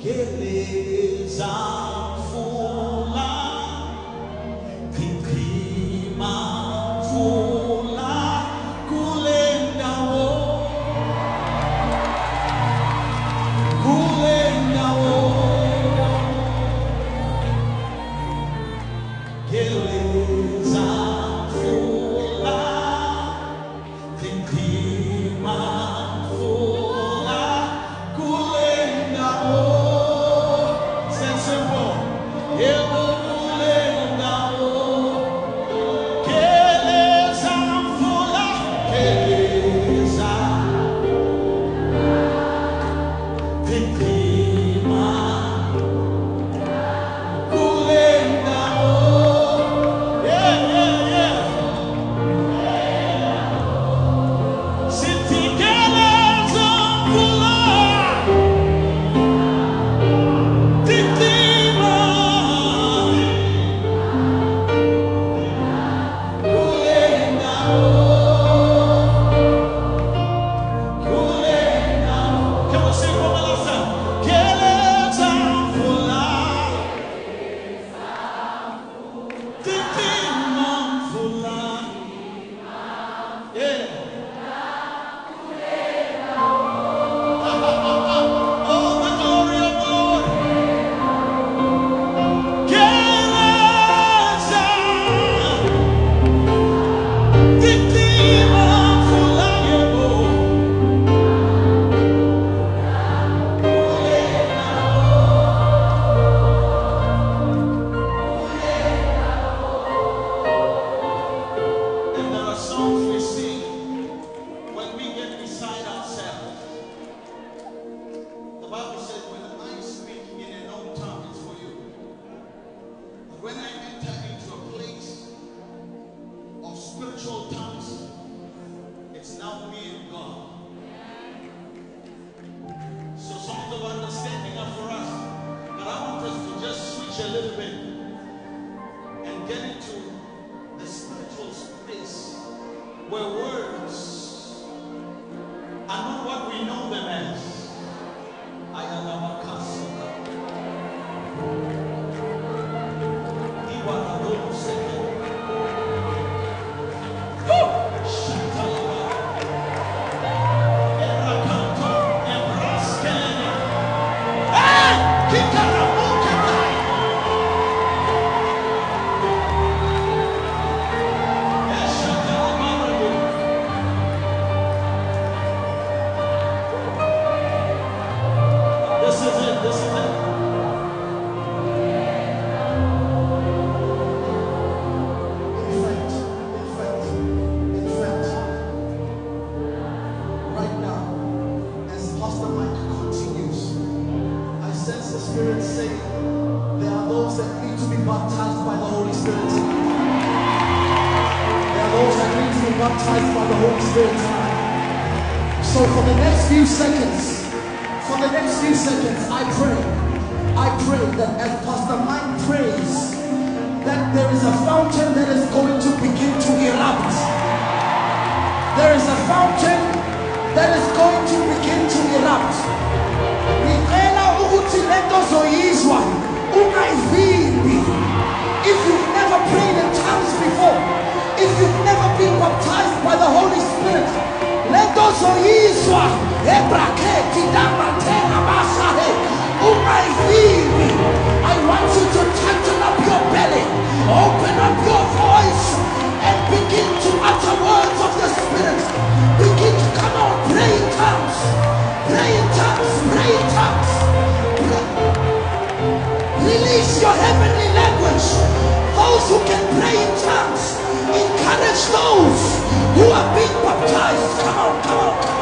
Geleza, mfula, mfula, Geleza, mfula, when I enter into a place of spiritual tongues, it's now me and God. So songs of understanding are for us. But I want us to just switch a little bit and get into the spiritual space where words are not what we know them as. Spirit saying there are those that need to be baptized by the Holy Spirit tonight. There are those that need to be baptized by the Holy Spirit tonight. So for the next few seconds, I pray that as Pastor Mike prays, that there is a fountain that is going to begin to erupt. There is a fountain that is going to begin to erupt. If you've never prayed in tongues before, if you've never been baptized by the Holy Spirit, I want you to tighten up your belly, open up your voice, and begin to utter words of the Spirit. Begin to come on, pray in tongues, pray in tongues, pray in tongues. Release your heavenly language. Those who can pray in tongues, encourage those who are being baptized. Come on, come on, come on.